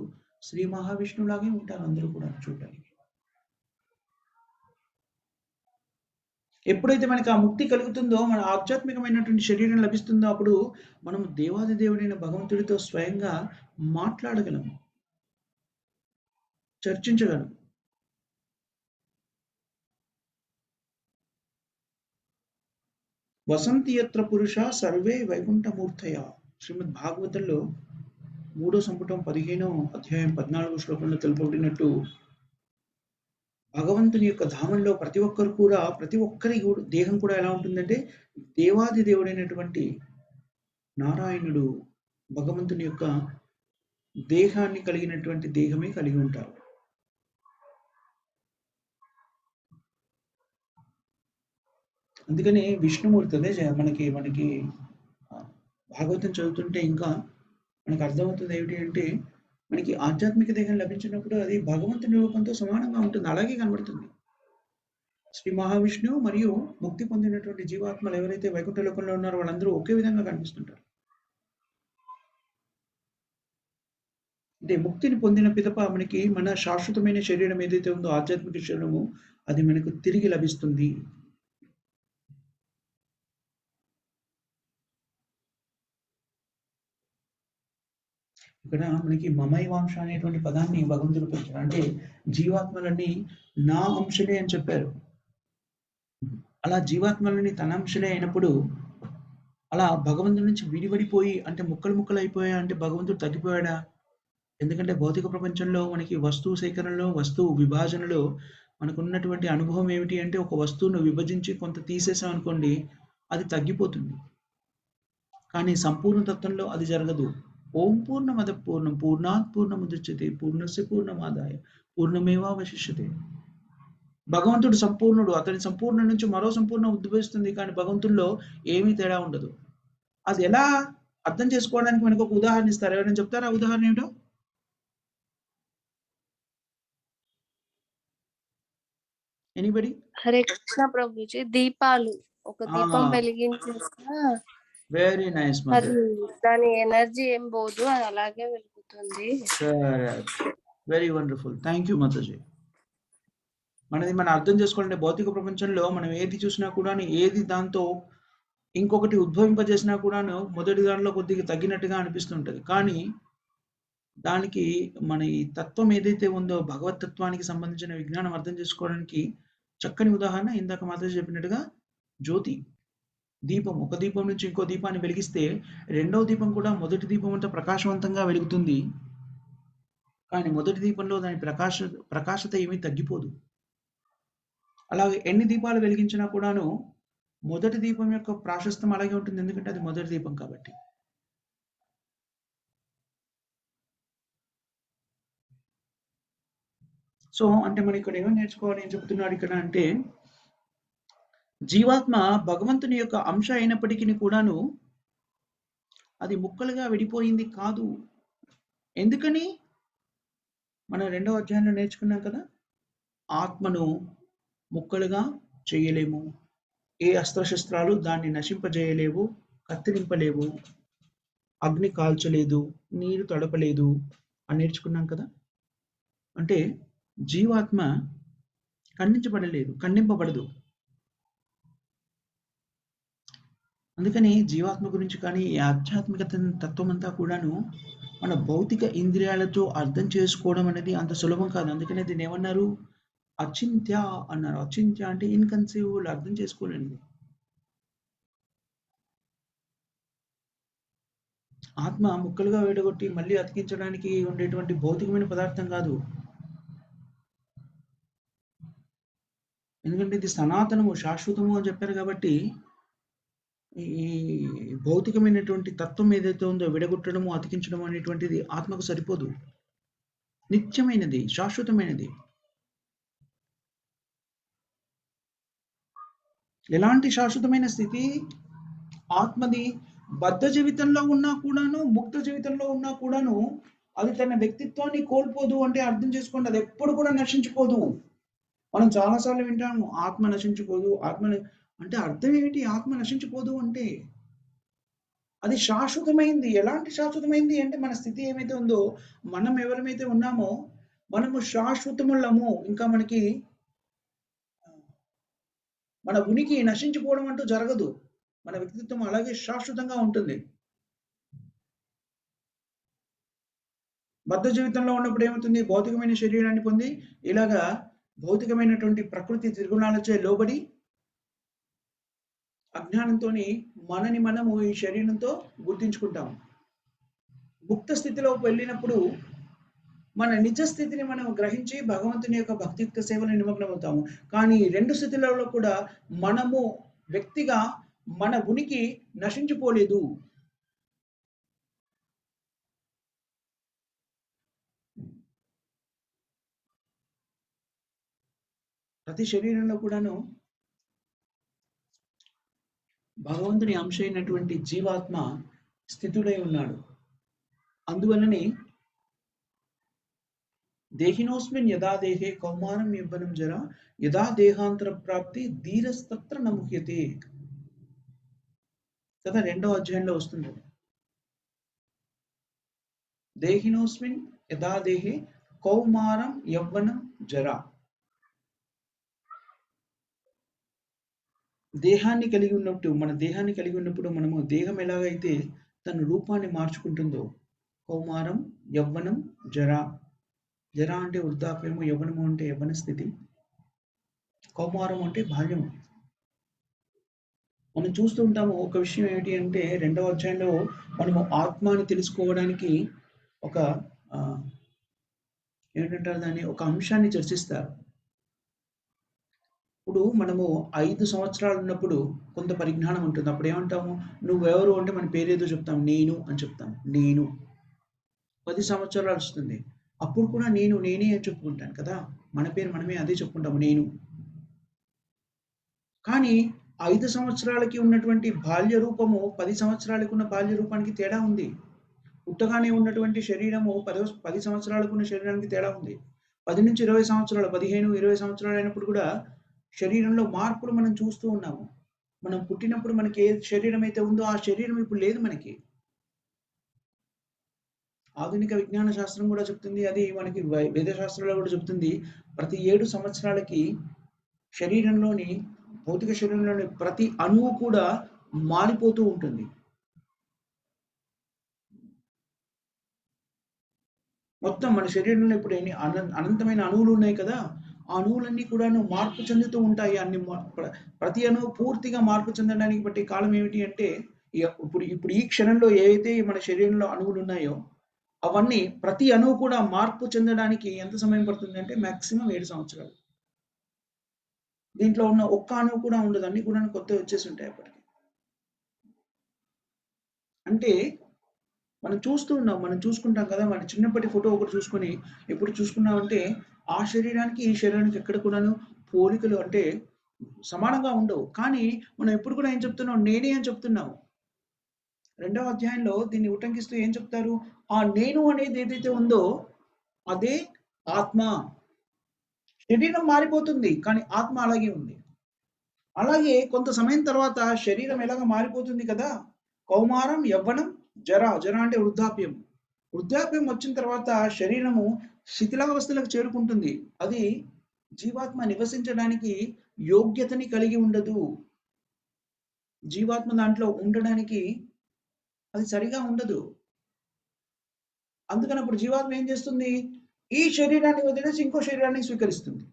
శ్రీ మహావిష్ణువులాగే ఉంటారు అందరూ కూడా చూడడానికి. ఎప్పుడైతే మనకి ఆ ముక్తి కలుగుతుందో, మన ఆధ్యాత్మికమైనటువంటి శరీరం లభిస్తుందో, అప్పుడు మనం దేవాది దేవుడైన భగవంతుడితో స్వయంగా మాట్లాడగలము, చర్చించగలము. వసంతి యత్ర పురుష సర్వే వైకుంఠమూర్తయ. శ్రీమద్ భాగవతంలో 3వ సంపుటం 15వ అధ్యాయం 14వ శ్లోకంలో తెలుపబడినట్టు, భగవంతుని యొక్క ధామంలో ప్రతి ఒక్కరి దేహం కూడా ఎలా ఉంటుందంటే, దేవాది దేవుడైనటువంటి నారాయణుడు భగవంతుని యొక్క దేహాన్ని కలిగినటువంటి దేహమే కలిగి ఉంటారు. అందుకని విష్ణుమూర్తి అదే మనకి భాగవతం చదువుతుంటే ఇంకా మనకు అర్థమవుతుంది ఏమిటి అంటే, మనకి ఆధ్యాత్మిక దేహం లభించినప్పుడు అది భగవంతుని రూపంతో సమానంగా ఉంటుంది, అలాగే కనబడుతుంది. శ్రీ మహావిష్ణువు మరియు ముక్తి పొందినటువంటి జీవాత్మలు ఎవరైతే వైకుంఠ లోకంలో ఉన్నారో వాళ్ళందరూ ఒకే విధంగా కనిపిస్తుంటారు. అంటే ముక్తిని పొందిన పిదప మనకి మన శాశ్వతమైన శరీరం ఏదైతే ఉందో, ఆధ్యాత్మిక శరీరము, అది మనకు తిరిగి లభిస్తుంది. ఇక్కడ మనకి మమైవాంశ అనేటువంటి పదాన్ని భగవంతుడు పెంచారు. అంటే జీవాత్మలన్నీ నా అంశలే అని చెప్పారు. అలా జీవాత్మలని తన అంశలే అయినప్పుడు, అలా భగవంతుడి నుంచి విడిపడిపోయి, అంటే ముక్కలు అయిపోయా అంటే భగవంతుడు తగ్గిపోయాడా? ఎందుకంటే భౌతిక ప్రపంచంలో మనకి వస్తువు సేకరణలో, వస్తువు విభాజనలో మనకున్నటువంటి అనుభవం ఏమిటి అంటే, ఒక వస్తువును విభజించి కొంత తీసేసాం అనుకోండి, అది తగ్గిపోతుంది. కానీ సంపూర్ణ తత్వంలో అది జరగదు. ఓం పూర్ణమద పూర్ణం పూర్ణాత్ పూర్ణముదచ్యతే పూర్ణస్య పూర్ణమాదాయ పూర్ణమేవావశిష్యతే. భగవంతుడు సంపూర్ణుడు, అతని సంపూర్ణ నుంచి మరో సంపూర్ణ ఉద్భవిస్తుంది, కానీ భగవంతుల్లో ఏమీ తేడా ఉండదు. అది ఎలా అర్థం చేసుకోవడానికి మనకు ఒక ఉదాహరణ ఇస్తారు. ఎవరైనా చెప్తారా ఉదాహరణ ఏమిటో? ఎనీబడి? హరే కృష్ణ ప్రభుజీ, దీపాలు ఒక దీపం వెలిగించేసిన వెరీ నైస్ అది దాని ఎనర్జీ ఏం పోదు, అది అలాగే వెలుగుతుంది. Very wonderful. Thank you Mataji. మనం అర్థం చేసుకోవాలంటే, భౌతిక ప్రపంచంలో మనం ఏది చూసినా కూడా, ఏది దాంతో ఇంకొకటి ఉద్భవింపజేసినా కూడాను మొదటి దానిలో కొద్దిగా తగ్గినట్టుగా అనిపిస్తుంటది. కానీ దానికి మన ఈ తత్వం ఏదైతే ఉందో, భగవతత్వానికి సంబంధించిన విజ్ఞానం అర్థం చేసుకోవడానికి చక్కని ఉదాహరణ ఇందాక మాత్రం చెప్పినట్టుగా జ్యోతి దీపం. ఒక దీపం నుంచి ఇంకో దీపాన్ని వెలిగిస్తే రెండవ దీపం కూడా మొదటి దీపం అంతా ప్రకాశవంతంగా వెలుగుతుంది. కానీ మొదటి దీపంలో దాని ప్రకాశత ఏమీ తగ్గిపోదు. అలాగే ఎన్ని దీపాలు వెలిగించినా కూడాను మొదటి దీపం యొక్క ప్రాశస్త్యం అలాగే ఉంటుంది, ఎందుకంటే అది మొదటి దీపం కాబట్టి. సో అంటే మనం ఇక్కడ ఏమో నేర్చుకోవాలి, ఏం చెప్తున్నాడు ఇక్కడ అంటే, జీవాత్మ భగవంతుని యొక్క అంశ అయినప్పటికీ కూడాను అది ముక్కలుగా విడిపోయింది కాదు. ఎందుకని? మనం 2వ అధ్యాయంలో నేర్చుకున్నాం కదా, ఆత్మను ముక్కలుగా చేయలేము, ఏ అస్త్రశస్త్రాలు దాన్ని నశింపజేయలేవు, కత్తిరింపలేవు, అగ్ని కాల్చలేదు, నీరు తడపలేదు అని నేర్చుకున్నాం కదా. అంటే జీవాత్మ ఖండింపబడదు. అందుకని జీవాత్మ గురించి కానీ ఈ ఆధ్యాత్మిక తత్వం అంతా కూడాను మన భౌతిక ఇంద్రియాలతో అర్థం చేసుకోవడం అనేది అంత సులభం కాదు. అందుకనే దీన్ని ఏమన్నారు? అచింత్య అన్నారు. అచింత్య అంటే ఇన్‌కన్సీవబుల్, అర్థం చేసుకోలేనిది. ఆత్మ ముక్కలుగా విడగొట్టి మళ్ళీ అతికించడానికి ఉండేటువంటి భౌతికమైన పదార్థం కాదు. ఎందుకంటే ఇది సనాతనము, శాశ్వతము అని చెప్పారు కాబట్టి ఈ భౌతికమైనటువంటి తత్వం ఏదైతే ఉందో విడగొట్టడము, అతికించడం అనేటువంటిది ఆత్మకు సరిపోదు. నిత్యమైనది, శాశ్వతమైనది. ఎలాంటి శాశ్వతమైన స్థితి? ఆత్మది బద్ధ జీవితంలో ఉన్నా కూడాను, ముక్త జీవితంలో ఉన్నా కూడాను అది తన వ్యక్తిత్వాన్ని కోల్పోదు అంటే అర్థం చేసుకోండి, అది ఎప్పుడు కూడా నశించిపోదు. మనం చాలాసార్లు వింటాము ఆత్మ నశించిపోదు, అంటే అర్థం ఏమిటి? ఆత్మ నశించిపోదు అంటే అది శాశ్వతమైంది. ఎలాంటి శాశ్వతమైంది అంటే మన స్థితి ఏమైతే ఉందో, మనం ఎవరమైతే ఉన్నామో మనము శాశ్వతములము. ఇంకా మనకి మన ఉనికి నశించిపోవడం అంటూ జరగదు. మన వ్యక్తిత్వం అలాగే శాశ్వతంగా ఉంటుంది. బద్ధ జీవితంలో ఉన్నప్పుడు ఏమవుతుంది? భౌతికమైన శరీరాన్ని పొంది ఇలాగా భౌతికమైనటువంటి ప్రకృతి త్రిగుణాలచే లోబడి అజ్ఞానంతోని మనని మనము ఈ శరీరంతో గుర్తించుకుంటాము. ముక్త స్థితిలోకి వెళ్ళినప్పుడు మన నిజ స్థితిని మనం గ్రహించి భగవంతుని యొక్క భక్తియుక్త సేవలో నిమగ్నమవుతాము. కానీ ఈ రెండు స్థితులలో కూడా మనము వ్యక్తిగా మన ఉనికి నశించిపోలేదు. ప్రతి శరీరంలో కూడాను భగవంతుని అంశ అయినటువంటి జీవాత్మ స్థితుడై ఉన్నాడు. అందువలనే దేహినోస్మిన్ యదా దేహే కౌమారం యవ్వనం జరా యదా దేహాంతర ప్రాప్తి ధీరస్తత్ర నముహ్యతే కదా, 2వ అధ్యాయంలో వస్తుంది. దేహినోస్మిన్ యదా దేహే కౌమారం యవ్వనం జరా. దేహాన్ని కలిగి ఉన్నప్పుడు, మన దేహాన్ని కలిగి ఉన్నప్పుడు మనము దేహం ఎలాగైతే తన రూపాన్ని మార్చుకుంటుందో, కౌమారం, యవ్వనం, జరా. జరా అంటే వృద్ధాప్యము, యవ్వనము అంటే యవ్వన స్థితి, కౌమారం అంటే బాల్యము. మనం చూస్తూ ఉంటాము. ఒక విషయం ఏమిటి అంటే 2వ అధ్యాయంలో మనము ఆత్మని తెలుసుకోవడానికి ఒక ఏంటంటారు దాన్ని, ఒక అంశాన్ని చర్చిస్తారు. ఇప్పుడు మనము 5 సంవత్సరాలు ఉన్నప్పుడు కొంత పరిజ్ఞానం ఉంటుంది. అప్పుడు ఏమంటాము? నువ్వెవరు అంటే మన పేరేదో చెప్తాం, నేను అని చెప్తాం. నేను. 10 సంవత్సరాలు వస్తుంది, అప్పుడు కూడా నేను నేనే అని చెప్పుకుంటాను కదా, మన పేరు మనమే అదే చెప్పుకుంటాము, నేను. కానీ 5 సంవత్సరాలకి ఉన్నటువంటి బాల్య రూపము 10 సంవత్సరాలకు ఉన్న బాల్య రూపానికి తేడా ఉంది. పుట్టగానే ఉన్నటువంటి శరీరము 10 సంవత్సరాలకు ఉన్న శరీరానికి తేడా ఉంది. 10 నుంచి 20 సంవత్సరాలు, 15, 20 సంవత్సరాలు అయినప్పుడు కూడా శరీరంలో మార్పులు మనం చూస్తూ ఉన్నాము. మనం పుట్టినప్పుడు మనకి ఏ శరీరం అయితే ఉందో ఆ శరీరం ఇప్పుడు లేదు మనకి. ఆధునిక విజ్ఞాన శాస్త్రం కూడా చెప్తుంది, అది మనకి వేద శాస్త్రంలో కూడా చెప్తుంది. ప్రతి 7 సంవత్సరాలకి శరీరంలోని, భౌతిక శరీరంలోని ప్రతి అణువు కూడా మారిపోతూ ఉంటుంది. మొత్తం మన శరీరంలో ఇప్పుడు అనంతమైన అణువులు ఉన్నాయి కదా, ఆ అణువులన్నీ కూడాను మార్పు చెందుతూ ఉంటాయి. ప్రతి అణువు పూర్తిగా మార్పు చెందడానికి బట్టి కాలం ఏమిటి అంటే, ఇప్పుడు ఈ క్షణంలో ఏవైతే మన శరీరంలో అణువులు ఉన్నాయో అవన్నీ ప్రతి అణువు కూడా మార్పు చెందడానికి ఎంత సమయం పడుతుంది అంటే మాక్సిమం 7 సంవత్సరాలు. దీంట్లో ఉన్న ఒక్క అణువు కూడా ఉండదు, అన్ని కూడా కొత్తవి వచ్చేసి ఉంటాయి అప్పటికి. అంటే మనం చూస్తూ ఉన్నాం, మనం చూసుకుంటాం కదా, మన చిన్నప్పటి ఫోటో ఒకటి చూసుకొని ఎప్పుడు చూసుకున్నామంటే ఆ శరీరానికి ఈ శరీరానికి ఎక్కడ కూడాను పోలికలు అంటే సమానంగా ఉండవు. కానీ మనం ఎప్పుడు కూడా ఏం చెప్తున్నాం? నేనే అని చెప్తున్నాము. 2వ అధ్యాయంలో దీన్ని ఉటంకిస్తూ ఏం చెప్తారు? ఆ నేను అనేది ఏదైతే ఉందో అదే ఆత్మ. శరీరం మారిపోతుంది కానీ ఆత్మ అలాగే ఉంది. అలాగే కొంత సమయం తర్వాత శరీరం ఎలాగ మారిపోతుంది కదా, కౌమారం, యవ్వనం, జరా. జరా అంటే వృద్ధాప్యం. వృద్ధాప్యం వచ్చిన తర్వాత శరీరము శిథిలావస్థలకు చేరుకుంటుంది. అది జీవాత్మ నివసించడానికి యోగ్యతని కలిగి ఉండదు. జీవాత్మ దాంట్లో ఉండడానికి అది సరిగా ఉండదు. అందుకని అప్పుడు జీవాత్మ ఏం చేస్తుంది? ఈ శరీరాన్ని వదిలేసి ఇంకో శరీరాన్ని స్వీకరిస్తుంది.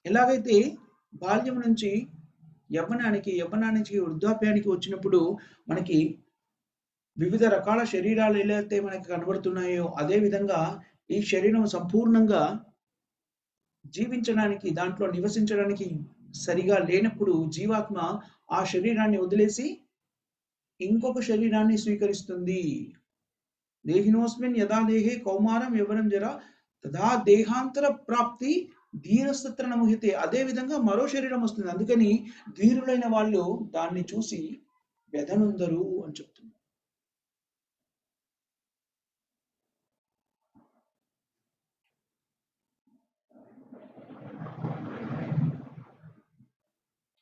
ఎలాగైతే బాల్యం నుంచి యవ్వనానికి వృద్ధాప్యానికి వచ్చినప్పుడు మనకి వివిధ రకాల శరీరాలు ఎలా అయితే మనకి కనబడుతున్నాయో, అదే విధంగా ఈ శరీరం సంపూర్ణంగా జీవించడానికి, దాంట్లో నివసించడానికి సరిగా లేనప్పుడు జీవాత్మ ఆ శరీరాన్ని వదిలేసి ఇంకొక శరీరాన్ని స్వీకరిస్తుంది. దేహినోస్మిన్ యథా దేహే కౌమారం యవ్వనం జరా తథా దేహాంతర ప్రాప్తి ధీరస్తత్ర నముహితే. అదే విధంగా మరో శరీరం వస్తుంది. అందుకని ధీరులైన వాళ్ళు దాన్ని చూసి వ్యధనుందరు అని చెప్తున్నారు.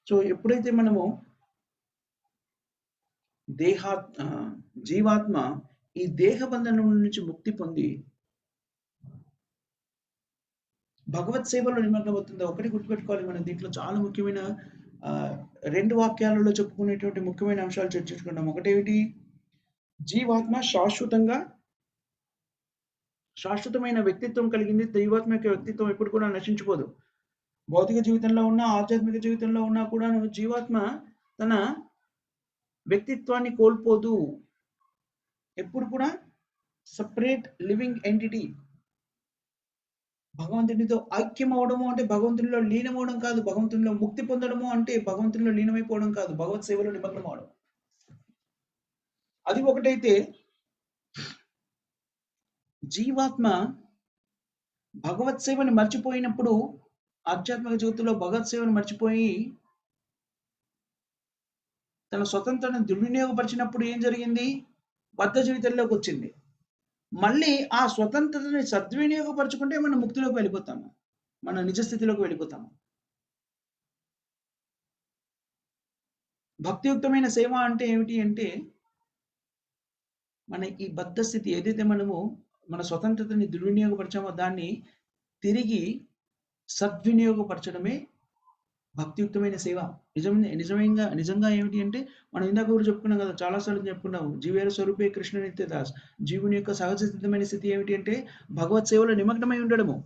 సో ఎప్పుడైతే మనము జీవాత్మ ఈ దేహ బంధనం నుంచి ముక్తి పొంది భగవత్ సేవలో నిమగ్నమవుతుందో ఒకటి గుర్తుపెట్టుకోవాలి. మనం దీంట్లో చాలా ముఖ్యమైన 2 వాక్యాలలో చెప్పుకునేటువంటి ముఖ్యమైన అంశాలు చర్చించుకున్నాం. ఒకటేమిటి? జీవాత్మ శాశ్వతమైన వ్యక్తిత్వం కలిగింది. దైవాత్మ యొక్క వ్యక్తిత్వం ఎప్పుడు కూడా నశించిపోదు. భౌతిక జీవితంలో ఉన్నా, ఆధ్యాత్మిక జీవితంలో ఉన్నా కూడా జీవాత్మ తన వ్యక్తిత్వాన్ని కోల్పోదు. ఎప్పుడు కూడా సపరేట్ లివింగ్ ఎంటిటీ. భగవంతునితో ఐక్యం అవడము అంటే భగవంతునిలో లీనమవడం కాదు. భగవంతునిలో ముక్తి పొందడము అంటే భగవంతునిలో లీనమైపోవడం కాదు. భగవత్ సేవలో నిమగ్నం అవడం. అది ఒకటైతే జీవాత్మ భగవత్ సేవని మర్చిపోయినప్పుడు, ఆధ్యాత్మిక జీవితంలో భగవత్ సేవను మర్చిపోయి తన స్వతంత్రాన్ని దుర్వినియోగపరిచినప్పుడు ఏం జరిగింది? బద్ధ జీవితంలోకి వచ్చింది. మళ్ళీ ఆ స్వతంత్రతని సద్వినియోగపరచుకుంటే మనం ముక్తిలోకి వెళ్ళిపోతాము, మన నిజస్థితిలోకి వెళ్ళిపోతాము. భక్తియుక్తమైన సేవ అంటే ఏమిటి అంటే, మన ఈ బద్ధ స్థితి ఏదైతే మనము మన స్వతంత్రతని దుర్వినియోగపరచామో దాన్ని తిరిగి సద్వినియోగపరచడమే భక్తియుక్తమైన సేవ. నిజంగా ఏమిటి అంటే, మనం ఇందాక కూడా చెప్పుకున్నాం కదా, చాలాసార్లు చెప్పుకున్నాము. జీవేర స్వరూపే కృష్ణ నిత్యదాస్. జీవుని యొక్క సహజ సిద్ధమైన స్థితి ఏమిటి అంటే భగవత్ సేవలో నిమగ్నమై ఉండడము.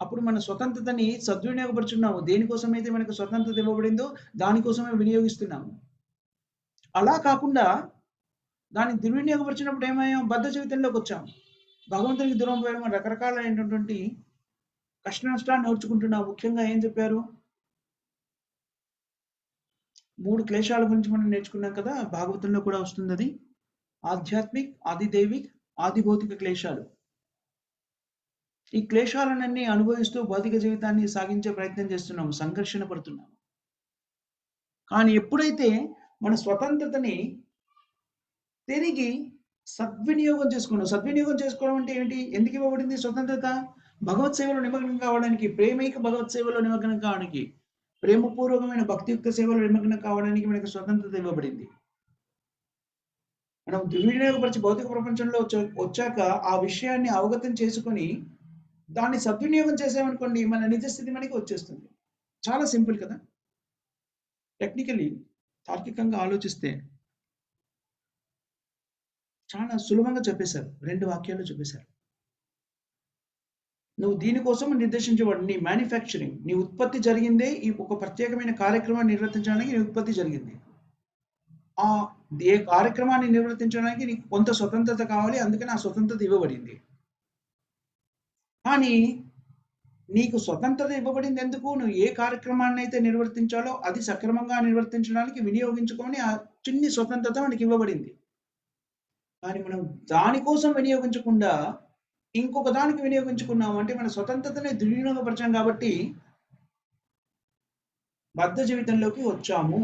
అప్పుడు మన స్వతంత్రతని సద్వినియోగపరుచున్నాము. దేనికోసమైతే మనకు స్వతంత్రత ఇవ్వబడిందో దానికోసమే వినియోగిస్తున్నాము. అలా కాకుండా దాన్ని దుర్వినియోగపరిచినప్పుడు ఏమయ్యాం? బద్ధ జీవితంలోకి వచ్చాము. భగవంతునికి దూరం పోయడం, రకరకాలైనటువంటి కష్ట నష్టాన్ని నేర్చుకుంటున్నాం. ముఖ్యంగా ఏం చెప్పారు? 3 క్లేశాల గురించి మనం నేర్చుకున్నాం కదా, భాగవతంలో కూడా వస్తుంది అది. ఆధ్యాత్మిక్, ఆదిదైవిక్, ఆదిభౌతిక క్లేశాలు. ఈ క్లేశాలనన్నీ అనుభవిస్తూ భౌతిక జీవితాన్ని సాగించే ప్రయత్నం చేస్తున్నాము, సంఘర్షణ పడుతున్నాము. కానీ ఎప్పుడైతే మన స్వతంత్రతని తిరిగి సద్వినియోగం చేసుకోవడం అంటే ఏంటి? ఎందుకు ఇవ్వబడింది స్వతంత్రత? భగవత్ సేవలో నిమగ్నం కావడానికి, ప్రేమైక భగవత్ సేవలో నిమగ్నం కావడానికి, ప్రేమపూర్వకమైన భక్తియుక్త సేవలో నిమగ్నం కావడానికి మనకు స్వతంత్రత ఇవ్వబడింది. మనం దుర్వినియోగపరిచి భౌతిక ప్రపంచంలో వచ్చాక ఆ విషయాన్ని అవగతం చేసుకొని దాన్ని సద్వినియోగం చేసామనుకోండి, మన నిజస్థితి మనకి వచ్చేస్తుంది. చాలా సింపుల్ కదా. టెక్నికలీ, తార్కికంగా ఆలోచిస్తే చాలా సులభంగా చెప్పేశారు. 2 వాక్యాల్లో చెప్పేశారు. నువ్వు దీనికోసం నిర్దేశించబడి నీ మ్యానుఫ్యాక్చరింగ్, నీ ఉత్పత్తి జరిగిందే ఈ ఒక ప్రత్యేకమైన కార్యక్రమాన్ని నిర్వర్తించడానికి నీ ఉత్పత్తి జరిగింది. ఏ కార్యక్రమాన్ని నిర్వర్తించడానికి నీకు కొంత స్వతంత్రత కావాలి, అందుకని ఆ స్వతంత్రత ఇవ్వబడింది. కానీ నీకు స్వతంత్రత ఇవ్వబడింది ఎందుకు? నువ్వు ఏ కార్యక్రమాన్ని అయితే నిర్వర్తించాలో అది సక్రమంగా నిర్వర్తించడానికి వినియోగించుకొని ఆ చిన్ని స్వతంత్రత మనకి ఇవ్వబడింది. కానీ మనం దానికోసం వినియోగించకుండా ఇంకొక దానికి వినియోగించుకున్నాము అంటే మన స్వతంత్రతని దుర్వినియోగపరచాం కాబట్టి బద్ధ జీవితంలోకి వచ్చాము.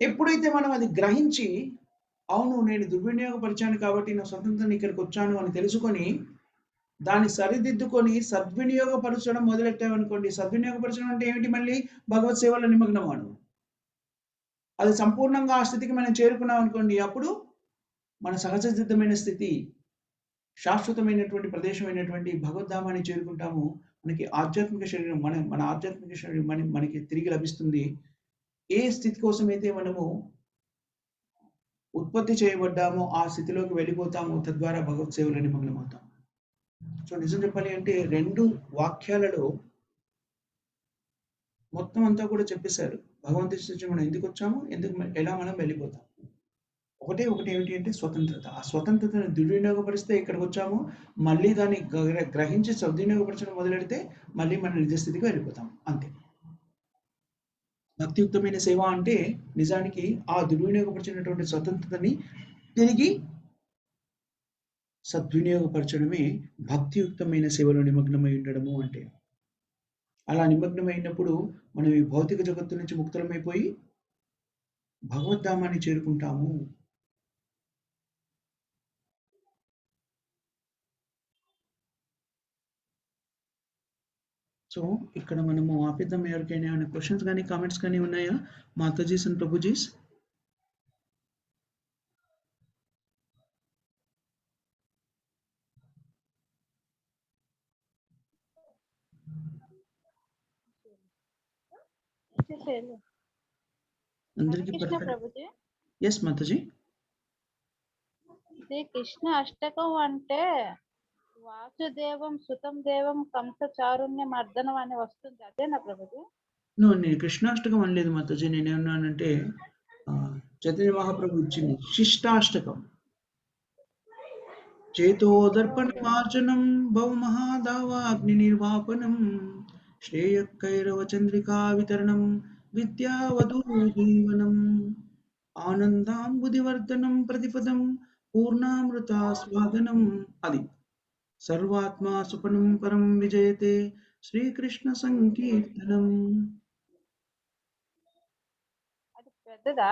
ఎప్పుడైతే మనం అది గ్రహించి, అవును నేను దుర్వినియోగపరిచాను కాబట్టి నా స్వతంత్రాన్ని ఇక్కడికి వచ్చాను అని తెలుసుకొని దాన్ని సరిదిద్దుకొని సద్వినియోగపరచడం మొదలెట్టామనుకోండి. సద్వినియోగపరచడం అంటే ఏమిటి? మళ్ళీ భగవత్ సేవలో నిమగ్నం అవ్వడం. అది సంపూర్ణంగా ఆ స్థితికి మనం చేరుకున్నాం అనుకోండి, అప్పుడు మన సహజ సిద్ధమైన స్థితి, శాశ్వతమైనటువంటి ప్రదేశమైనటువంటి భగవద్ధామాన్ని చేరుకుంటాము. మనకి ఆధ్యాత్మిక శరీరం మన ఆధ్యాత్మిక శరీరం మనకి తిరిగి లభిస్తుంది. ఏ స్థితి కోసమైతే మనము ఉత్పత్తి చేయబడ్డామో ఆ స్థితిలోకి వెళ్ళిపోతాము. తద్వారా భగవత్ సేవలో నిమగ్నమవుతాం. సో నిజం చెప్పాలి అంటే 2 వాక్యాలలో మొత్తం అంతా కూడా చెప్పేశారు. భగవంతుడి నుంచి మనం ఎందుకొచ్చాము, ఎలా మనం వెళ్ళిపోతాం. ఒకటి ఏమిటి అంటే స్వతంత్రత. ఆ స్వతంత్రతను దుర్వినియోగపరిస్తే ఇక్కడికొచ్చాము. మళ్ళీ దాన్ని గ్రహించి సద్వినియోగపరచడం మొదలెడితే మళ్ళీ మన నిజ స్థితికి వెళ్ళిపోతాం. అంతే. భక్తియుక్తమైన సేవ అంటే నిజానికి ఆ దుర్వినియోగపరిచినటువంటి స్వతంత్రతని తిరిగి సద్వినియోగపరచడమే భక్తియుక్తమైన సేవలో నిమగ్నమై ఉండడము అంటే. అలా నిమగ్నమైనప్పుడు మనం ఈ భౌతిక జగత్తు నుంచి ముక్తులమైపోయి భగవద్ధామాన్ని చేరుకుంటాము. సో ఇక్కడ మనము ఆపిద్దాం. ఎవరికైనా ఏమైనా క్వశ్చన్స్ కానీ కామెంట్స్ కానీ ఉన్నాయా మాతాజీస్ అండ్ ప్రభుజీస్? అందరికీ ప్రభుజీ. ఎస్ మాతాజీ. ఇది కృష్ణ అష్టకం అంటే వాసుదేవం సుతం దేవం కంస చారుణ్య మర్దనం అని వస్తుంది, అదేనా ప్రభుజీ? నేను కృష్ణాష్టకం అనలేదు మాతాజీ. నేనేమన్నానంటే చైతన్య మహాప్రభు ఇచ్చింది శిష్టాష్టకం. చేతోదర్పణ మార్జనం భవమహాదావాగ్ని నిర్వాపనం శ్రేయకైరవ చంద్రికా వితరణం విద్యావధూ జీవనం ఆనందాంబుదివర్ధనం ప్రతిపదం పూర్ణామృతాస్వాదనం. అది సర్వాత్మా సుపనం పరం విజయతే శ్రీకృష్ణ సంకీర్తనం. అది పెద్దదా?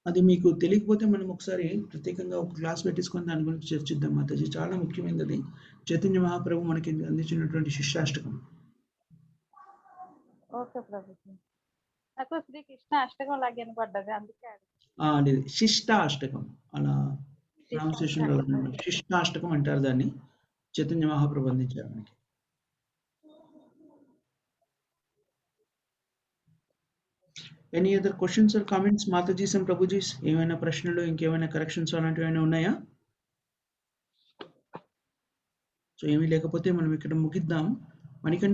అది మీకు తెలియకపోతే మనం ఒకసారి ప్రత్యేకంగా ఒక క్లాస్ పెట్టించుకొని దాని గురించి చర్చిద్దాం మాతాజీ. చాలా ముఖ్యమైనది అది. చైతన్య మహాప్రభు మనకి అందించినటువంటి శిష్టాష్టకం. ఓకే ప్రభుజీ. నాకు శ్రీకృష్ణ అష్టకం లాగా వినపడ్డది, అందుకే లేదు, శిష్టాష్టకం అలా ప్రొనౌన్సియేషన్ లో శిష్టాష్టకం అంటారు దాన్ని. చైతన్య మహాప్రభు అందించారు మనకి. Any other questions or comments matajis and prabhujis? ఏమైనా ప్రశ్నలు, ఇంకేమైనా కరెక్షన్స్ అలాంటివి ఏమైనా ఉన్నాయా? సో ఏమీ లేకపోతే మనం ఇక్కడ ముగిద్దాం. మనకి